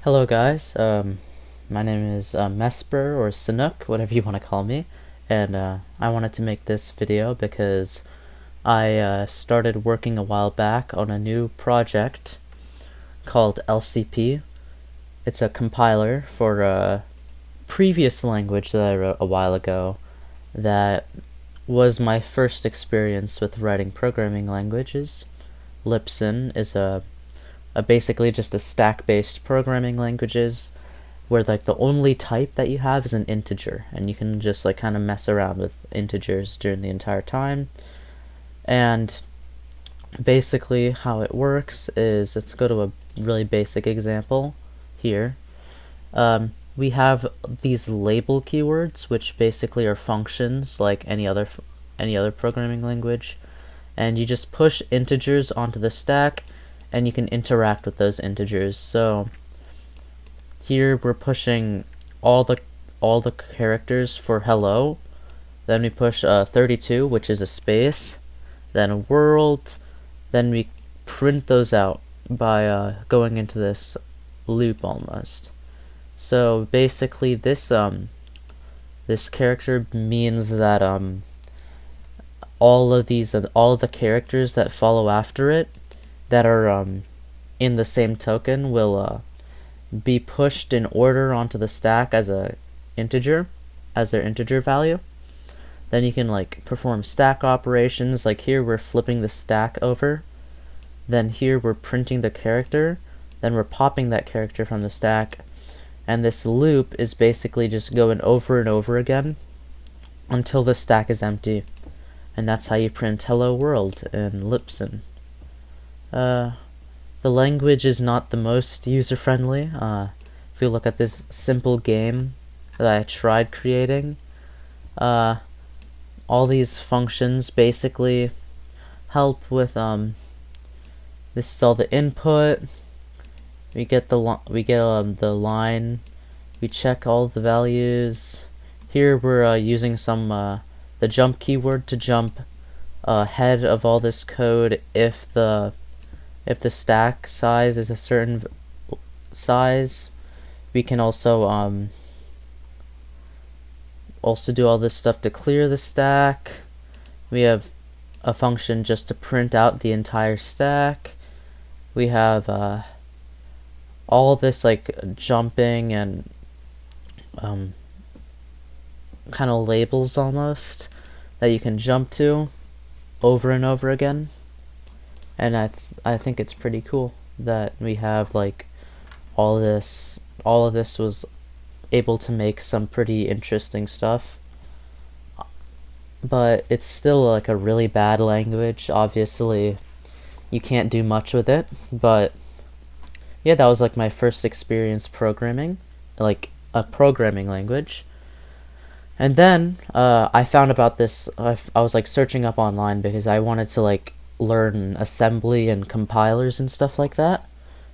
Hello guys, my name is Mesper or Sanook, whatever you want to call me, and I wanted to make this video because I started working a while back on a new project called LCP. It's a compiler for a previous language that I wrote a while ago that was my first experience with writing programming languages. Lipson is a basically just a stack-based programming languages where like the only type that you have is an integer, and you can just like kind of mess around with integers during the entire time. And basically how it works is, let's go to a really basic example here. We have these label keywords, which basically are functions like any other programming language, and you just push integers onto the stack and you can interact with those integers. So here we're pushing all the characters for hello, then we push 32, which is a space, then a world, then we print those out by going into this loop almost. So basically this character means that all of the characters that follow after it that are in the same token will be pushed in order onto the stack as their integer value. Then you can like perform stack operations, like here we're flipping the stack over, then here we're printing the character, then we're popping that character from the stack, and this loop is basically just going over and over again until the stack is empty. And that's how you print hello world in Lipson. The language is not the most user-friendly. If you look at this simple game that I tried creating, all these functions basically help with this is all the input. We get the line. We check all the values. Here we're using the jump keyword to jump ahead of all this code if the stack size is a certain size. We can also do all this stuff to clear the stack. We have a function just to print out the entire stack. We have all this like jumping and kind of labels almost that you can jump to over and over again. And I think it's pretty cool that we have like all of this was able to make some pretty interesting stuff. But it's still like a really bad language. Obviously, you can't do much with it. But yeah, that was like my first experience programming, like a programming language. And then I found about this. I was like searching up online because I wanted to like learn assembly and compilers and stuff like that,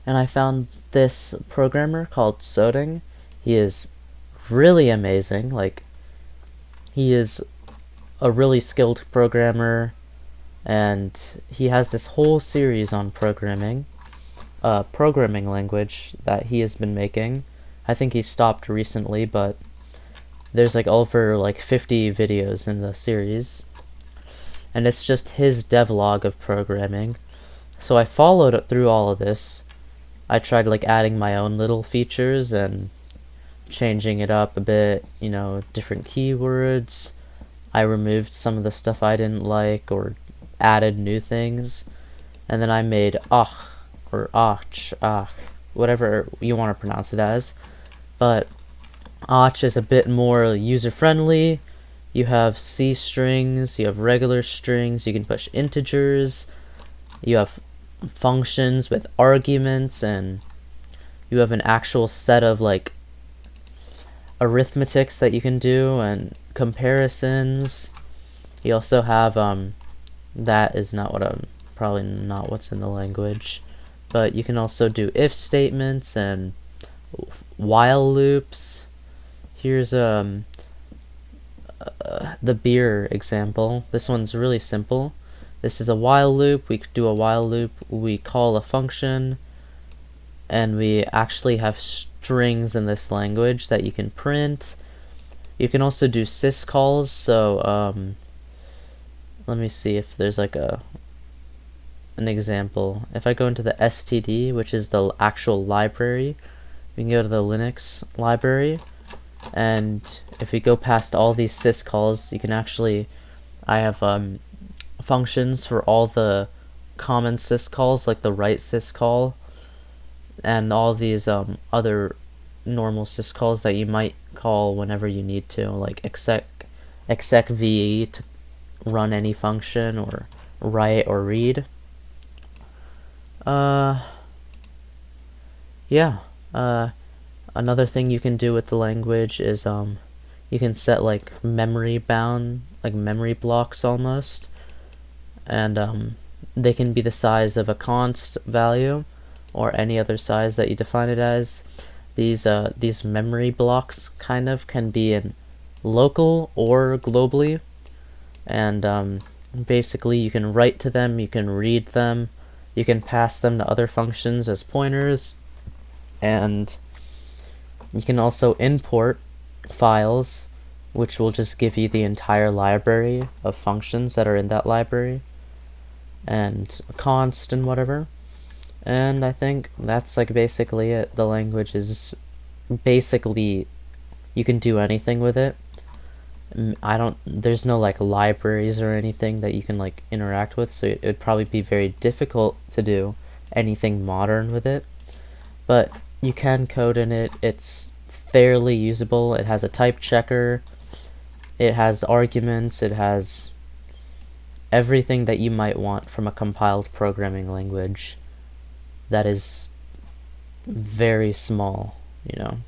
and I found this programmer called Soding. He is really amazing. Like, he is a really skilled programmer, and he has this whole series on programming language that he has been making. I think he stopped recently, but there's like over like 50 videos in the series, and it's just his devlog of programming. So I followed it through all of this. I tried like adding my own little features and changing it up a bit, you know, different keywords. I removed some of the stuff I didn't like or added new things. And then I made ach or ach, whatever you want to pronounce it as. But ach is a bit more user-friendly. You have C strings, you have regular strings, you can push integers, you have functions with arguments, and you have an actual set of like arithmetics that you can do and comparisons. You also have that is not what probably not what's in the language, but you can also do if statements and while loops. Here's the beer example. This one's really simple. This is a while loop. We do a while loop. We call a function. and we actually have strings in this language that you can print. You can also do syscalls, so let me see if there's like an example. If I go into the std, which is the actual library, we can go to the Linux library, and if we go past all these syscalls, you can actually, I have functions for all the common syscalls, like the write syscall, and all these other normal syscalls that you might call whenever you need to, like execve to run any function, or write or read. Yeah. Another thing you can do with the language is you can set like memory bound, like memory blocks almost, and they can be the size of a const value or any other size that you define it as. These memory blocks kind of can be in local or globally, and basically you can write to them, you can read them, you can pass them to other functions as pointers, and you can also import files, which will just give you the entire library of functions that are in that library, and const and whatever. And I think that's like basically it. The language is basically, you can do anything with it. There's no like libraries or anything that you can like interact with, so it would probably be very difficult to do anything modern with it. But you can code in it. It's fairly usable. It has a type checker. It has arguments. It has everything that you might want from a compiled programming language that is very small, you know.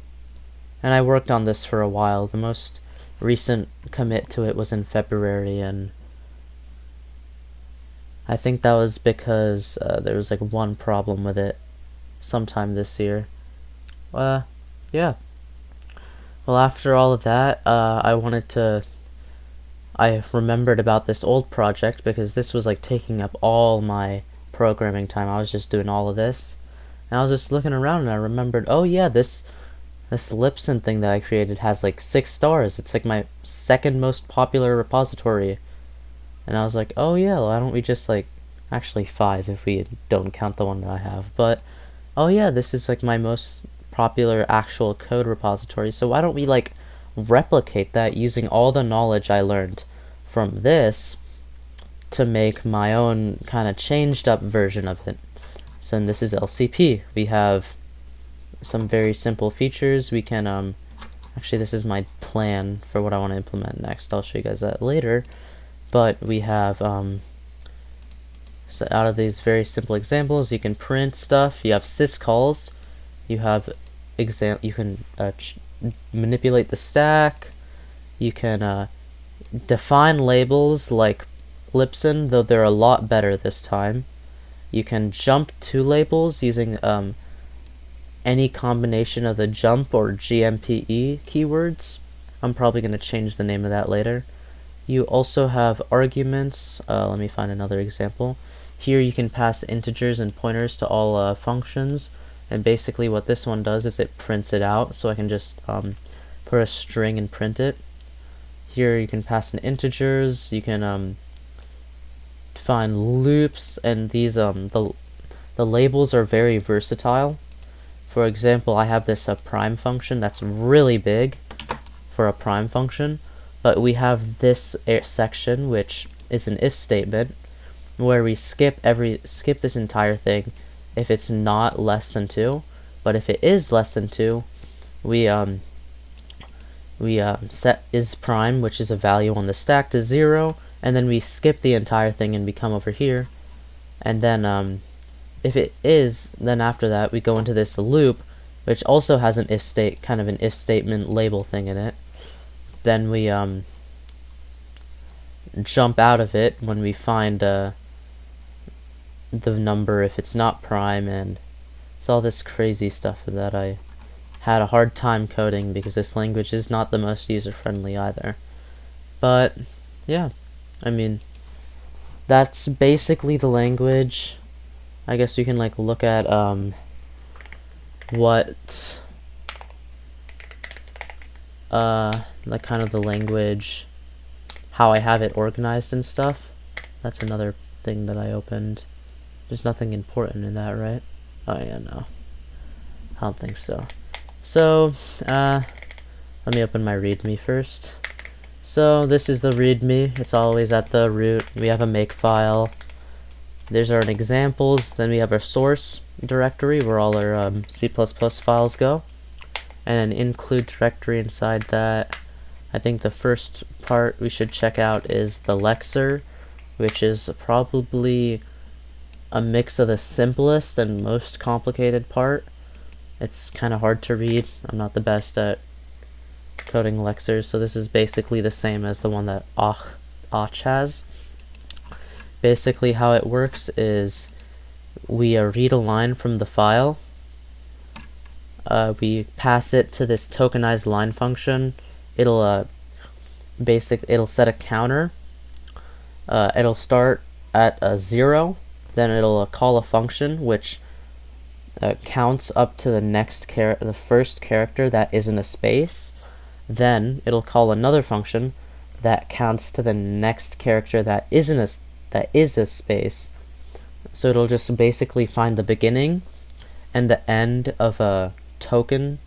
And I worked on this for a while. The most recent commit to it was in February, and I think that was because there was like one problem with it sometime this year. Yeah. Well, after all of that, I remembered about this old project because this was like taking up all my programming time. I was just doing all of this, and I was just looking around, and I remembered, oh yeah, this Lipson thing that I created has like 6 stars. It's like my second most popular repository. And I was like, oh yeah, why don't we just like, actually 5 if we don't count the one that I have, but oh yeah, this is like my most popular actual code repository, so why don't we like replicate that using all the knowledge I learned from this to make my own kind of changed up version of it. So this is LCP. We have some very simple features. We can actually, this is my plan for what I want to implement next. I'll show you guys that later. But we have so out of these very simple examples, you can print stuff. You have syscalls. You have you can manipulate the stack. You can define labels like Lipson, though they're a lot better this time. You can jump to labels using any combination of the jump or GMPE keywords. I'm probably going to change the name of that later. You also have arguments. Let me find another example. Here you can pass integers and pointers to all functions, and basically what this one does is it prints it out, so I can just put a string and print it. Here you can pass in integers. You can define loops, and these the labels are very versatile. For example, I have this prime function that's really big for a prime function, but we have this section which is an if statement where we skip this entire thing if it's not less than 2, but if it is less than 2, we set is prime, which is a value on the stack, to 0, and then we skip the entire thing and we come over here, and then if it is, then after that we go into this loop, which also has an if statement label thing in it. Then we jump out of it when we find the number if it's not prime, and it's all this crazy stuff that I had a hard time coding because this language is not the most user-friendly either. But yeah, I mean, that's basically the language. I guess you can like look at what like kind of the language, how I have it organized and stuff. That's another thing that I opened. There's nothing important in that, right? Oh yeah, no. I don't think so. So, let me open my README first. So this is the README. It's always at the root. We have a makefile. There's our examples. Then we have our source directory where all our C++ files go. And an include directory inside that. I think the first part we should check out is the lexer, which is probably a mix of the simplest and most complicated part. It's kind of hard to read. I'm not the best at coding lexers, so this is basically the same as the one that Och has. Basically how it works is we read a line from the file, we pass it to this tokenized line function. It'll set a counter. It'll start at 0, then it'll call a function which counts up to the first character that isn't a space. Then it'll call another function that counts to the next character that is a space. So it'll just basically find the beginning and the end of a token.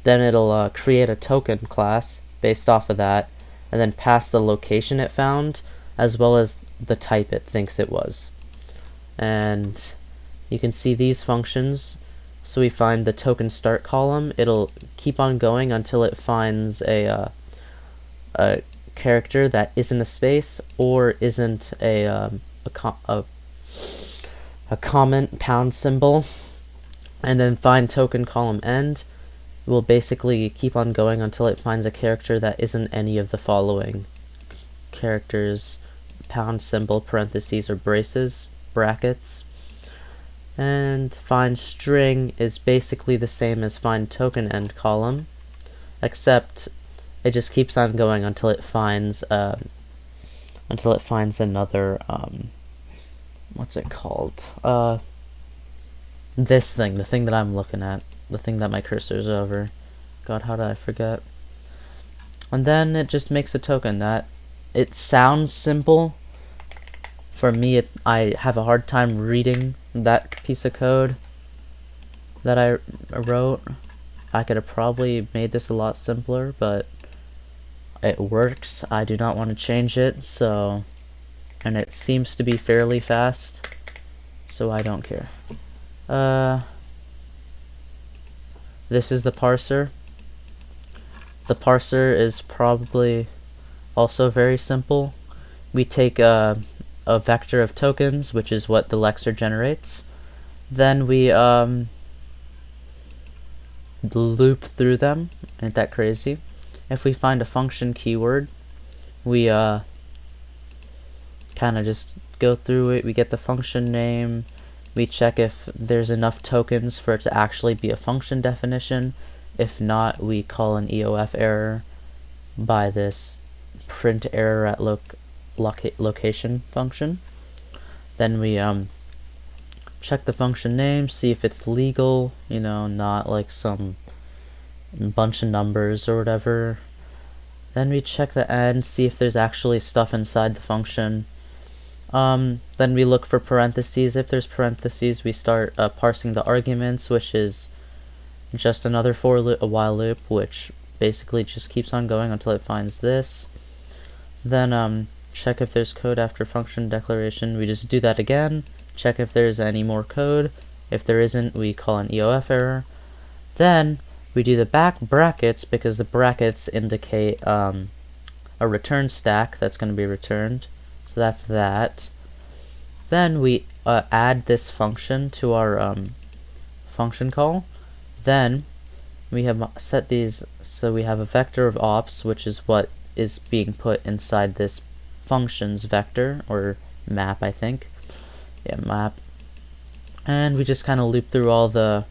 Then it'll create a token class based off of that, and then pass the location it found as well as the type it thinks it was. And you can see these functions. So we find the token start column. It'll keep on going until it finds a character that isn't a space or isn't a comment pound symbol, and then find token column end. It will basically keep on going until it finds a character that isn't any of the following characters: pound symbol, parentheses, or brackets. And find string is basically the same as find token end column, except it just keeps on going until it finds another what's it called? This thing, the thing that I'm looking at, the thing that my cursor's over. God, how did I forget? And then it just makes a token. That it sounds simple. For me, I have a hard time reading that piece of code that I wrote. I could have probably made this a lot simpler, but it works. I do not want to change it, so, and it seems to be fairly fast, so I don't care. This is the parser. The parser is probably also very simple. We take a vector of tokens, which is what the lexer generates. Then we loop through them. Ain't that crazy? If we find a function keyword, we kind of just go through it. We get the function name. We check if there's enough tokens for it to actually be a function definition. If not, we call an EOF error by this print error at location function. Then we check the function name, see if it's legal, you know, not like some bunch of numbers or whatever. Then we check the end, see if there's actually stuff inside the function. Then we look for parentheses. If there's parentheses, we start parsing the arguments, which is just another a while loop, which basically just keeps on going until it finds this. Then check if there's code after function declaration. We just do that again. Check if there's any more code. If there isn't, we call an EOF error. Then we do the back brackets because the brackets indicate a return stack that's going to be returned. So that's that. Then we add this function to our function call. Then we have set these, so we have a vector of ops, which is what is being put inside this functions vector, or map, I think. Yeah, map. And we just kind of loop through all the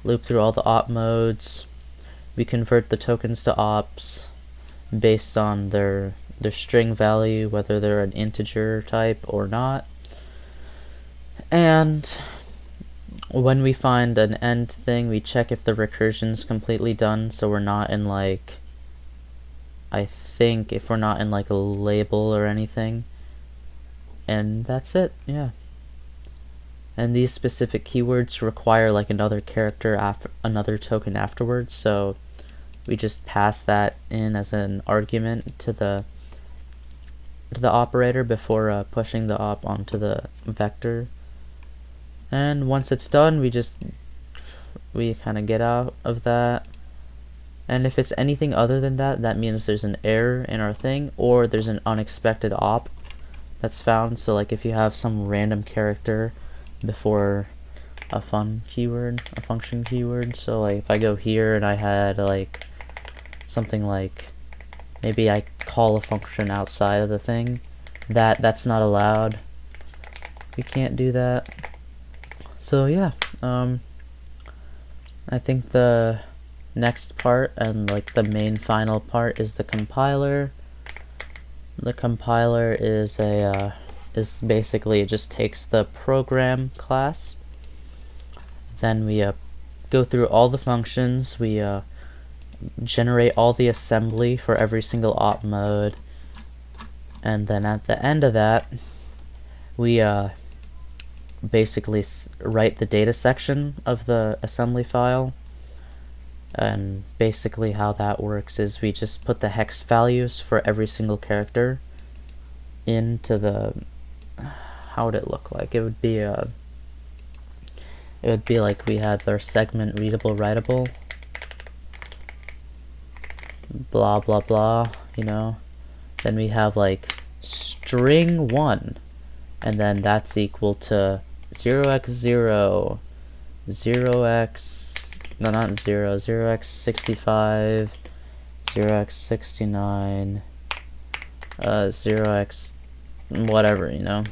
op modes. We convert the tokens to ops based on their string value, whether they're an integer type or not. And when we find an end thing, we check if the recursion's completely done, so we're not in like, I think if we're not in like a label or anything. And that's it, yeah. And these specific keywords require like another character after another token afterwards, so we just pass that in as an argument to the operator before pushing the op onto the vector. And once it's done, we kind of get out of that. And if it's anything other than that, that means there's an error in our thing, or there's an unexpected op that's found. So like if you have some random character before a function keyword, so like if I go here and I had like something like, maybe I call a function outside of the thing, that's not allowed. We can't do that. So yeah, I think the next part and like the main final part is the compiler. The compiler is basically, it just takes the program class. Then we go through all the functions. We generate all the assembly for every single op mode, and then at the end of that, we basically write the data section of the assembly file. And basically how that works is we just put the hex values for every single character into the, how would it look like? It would be like we had our segment readable writable, blah blah blah, you know. Then we have like string 1, and then that's equal to 0x0, 0x65, 0x69, 0x whatever, you know.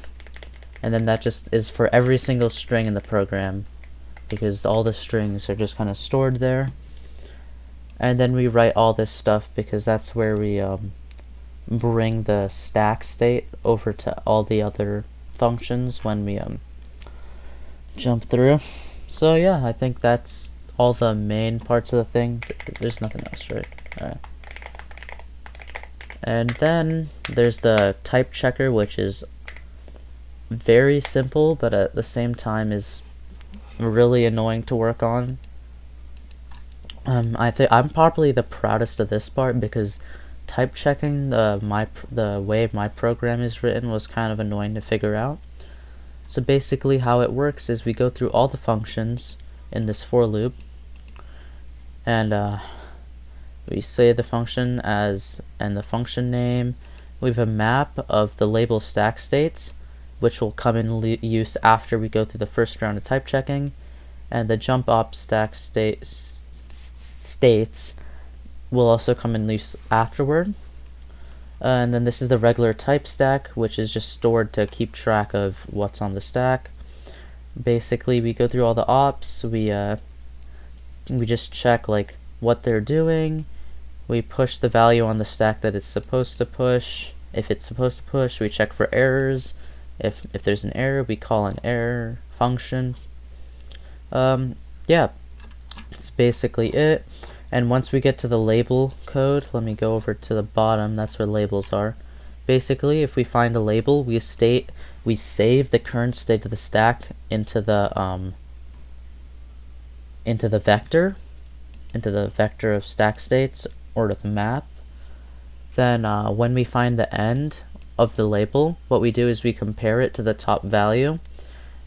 And then that just is for every single string in the program, because all the strings are just kind of stored there. And then we write all this stuff because that's where we bring the stack state over to all the other functions when we jump through. So yeah, I think that's all the main parts of the thing. There's nothing else, right? Alright. And then there's the type checker, which is very simple, but at the same time is really annoying to work on. I think I'm probably the proudest of this part, because type checking the way my program is written was kind of annoying to figure out. So basically how it works is we go through all the functions in this for loop, and we say the function as, and the function name. We have a map of the label stack states, which will come in use after we go through the first round of type checking, and the jump op stack states will also come in use afterward. And then this is the regular type stack, which is just stored to keep track of what's on the stack. Basically, we go through all the ops. We just check like what they're doing. We push the value on the stack that it's supposed to push. If it's supposed to push, we check for errors. If there's an error, we call an error function. Yeah, that's basically it. And once we get to the label code, let me go over to the bottom. That's where labels are. Basically, if we find a label, we save the current state of the stack into the vector of stack states, or to the map. Then when we find the end of the label, what we do is we compare it to the top value,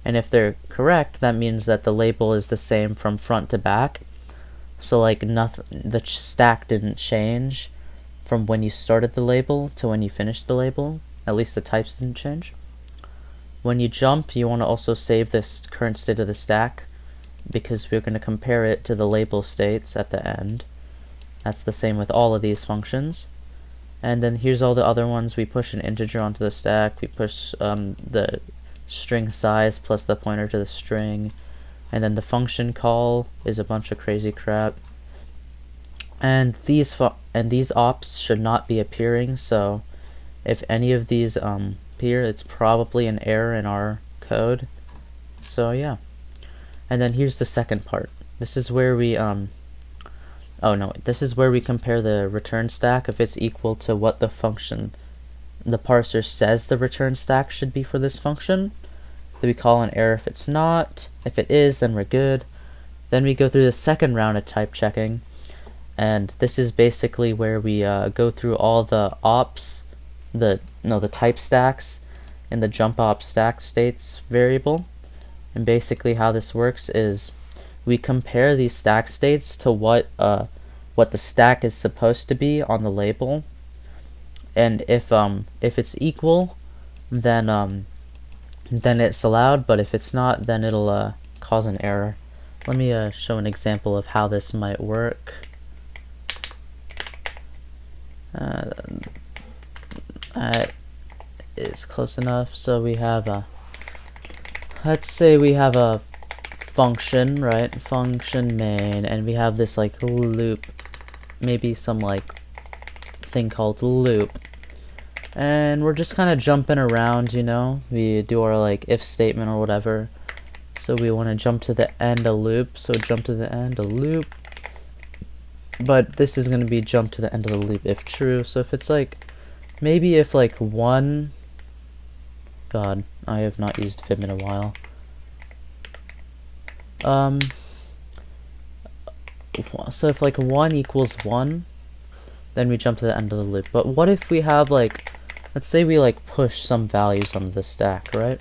and if they're correct, that means that the label is the same from front to back. So like the stack didn't change from when you started the label to when you finished the label. At least the types didn't change. When you jump, you want to also save this current state of the stack, because we're going to compare it to the label states at the end. That's the same with all of these functions. And then here's all the other ones. We push an integer onto the stack. We push the string size plus the pointer to the string. And then the function call is a bunch of crazy crap. And these ops should not be appearing, so if any of these appear, it's probably an error in our code. So yeah. And then here's the second part. This is where we this is where we compare the return stack if it's equal to what the parser says the return stack should be for this function. Then we call an error if it's not. If it is, then we're good. Then we go through the second round of type checking, and this is basically where we go through all the ops, the type stacks in the jump op stack states variable. And basically how this works is we compare these stack states to what the stack is supposed to be on the label, and if it's equal, then it's allowed, but if it's not, then it'll cause an error. Let me show an example of how this might work. That is close enough. So we have let's say we have a function, right? Function main, and we have this like loop, maybe some like thing called loop, and we're just kind of jumping around, you know. We do our like if statement or whatever. So we want to jump to the end of loop, so jump to the end of loop, but this is going to be jump to the end of the loop if true. So if it's like, maybe if like one, God, I have not used Vim in a while. So if like 1 equals 1, then we jump to the end of the loop. But what if we have like, let's say we like push some values onto the stack, right?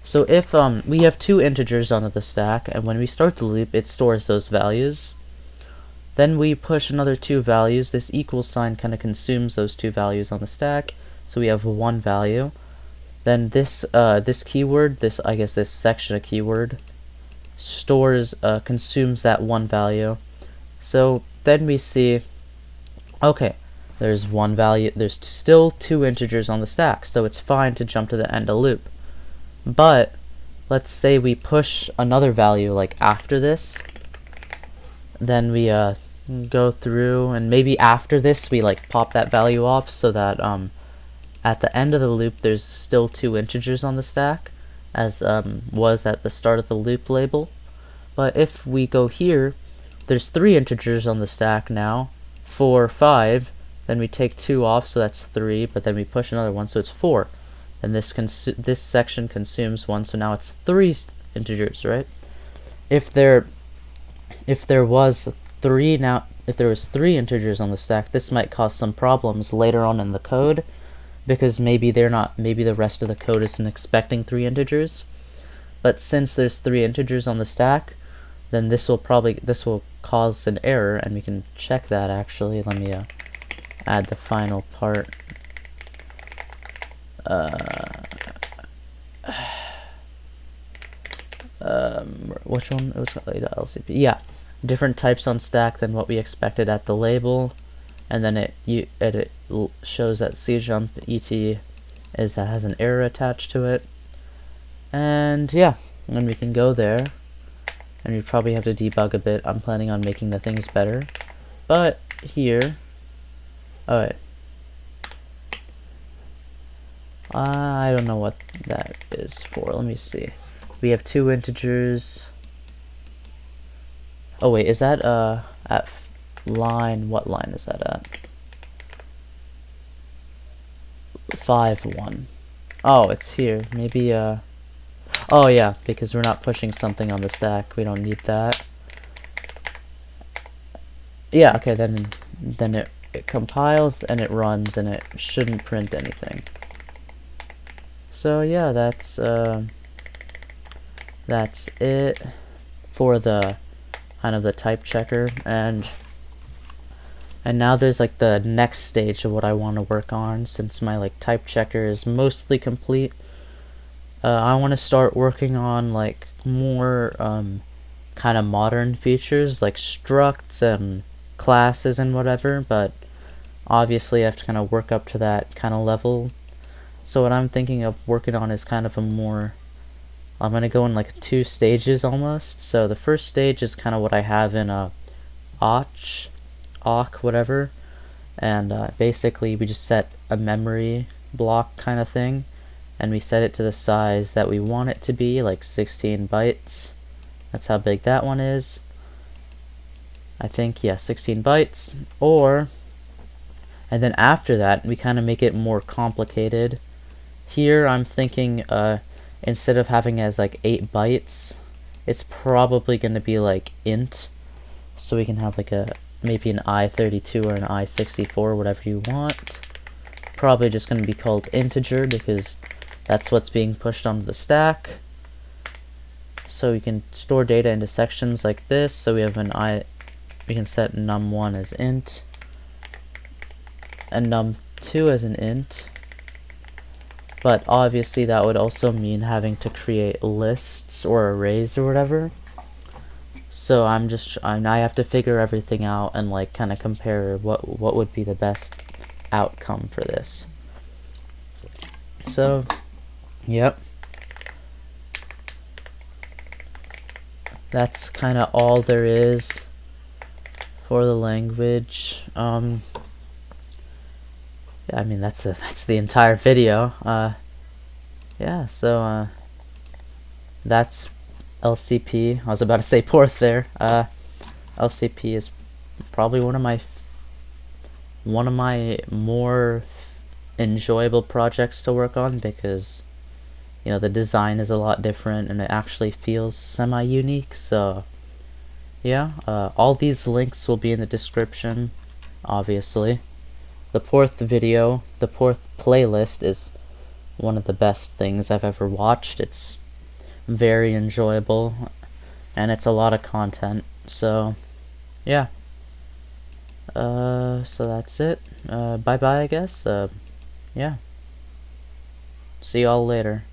So if we have 2 integers onto the stack, and when we start the loop, it stores those values. Then we push another 2 values. This equals sign kind of consumes those 2 values on the stack, so we have 1 value. Then this keyword, this section of keyword, stores consumes that 1 value. So then we see, okay, there's 1 value. There's still 2 integers on the stack, so it's fine to jump to the end of loop. But let's say we push another value like after this, then we go through, and maybe after this we like pop that value off so that at the end of the loop there's still 2 integers on the stack, as was at the start of the loop label. But if we go here, there's 3 integers on the stack now, 4, 5, then we take 2 off, so that's 3, but then we push another one, so it's 4. And this section consumes 1, so now it's 3 integers, right? If there was 3 integers on the stack, this might cause some problems later on in the code, because maybe the rest of the code isn't expecting 3 integers. But since there's 3 integers on the stack, then this will cause an error, and we can check that actually. Let me add the final part. Which one? It was LCP. Yeah, different types on stack than what we expected at the label, and then it shows that cjump et has an error attached to it, and yeah, and we can go there, and we probably have to debug a bit. I'm planning on making the things better, but here, alright. I don't know what that is for. Let me see. We have 2 integers. Oh wait, is that at line? What line is that at? 5-1. Oh, it's here. Maybe oh yeah, because we're not pushing something on the stack. We don't need that. Yeah. Okay. Then it compiles and it runs, and it shouldn't print anything. So yeah, that's it for the kind of the type checker, and now there's like the next stage of what I want to work on. Since my like type checker is mostly complete, I want to start working on like more kind of modern features like structs and classes and whatever, but obviously I have to kind of work up to that kind of level. So what I'm thinking of working on is kind of a more, I'm going to go in like 2 stages almost. So the first stage is kind of what I have in awk, whatever, and basically we just set a memory block kind of thing, and we set it to the size that we want it to be, like 16 bytes, That's how big that one is. I think, yeah, 16 bytes. And then after that, we kind of make it more complicated. Here, I'm thinking, instead of having as like 8 bytes, it's probably going to be like int. So we can have like maybe an I32 or an I64, whatever you want. Probably just going to be called integer because that's what's being pushed onto the stack. So we can store data into sections like this. So we have we can set num1 as int and num2 as an int. But obviously that would also mean having to create lists or arrays or whatever. So I have to figure everything out and like kind of compare what would be the best outcome for this. So, yep. That's kind of all there is for the language. Yeah, I mean that's the entire video. Yeah, so that's LCP. I was about to say Porth there. LCP is probably one of my more enjoyable projects to work on because, you know, the design is a lot different and it actually feels semi-unique. So yeah, all these links will be in the description, obviously. The Porth video, the Porth playlist is one of the best things I've ever watched. It's very enjoyable and it's a lot of content. So yeah. So that's it. Bye bye, I guess. Yeah. See y'all later.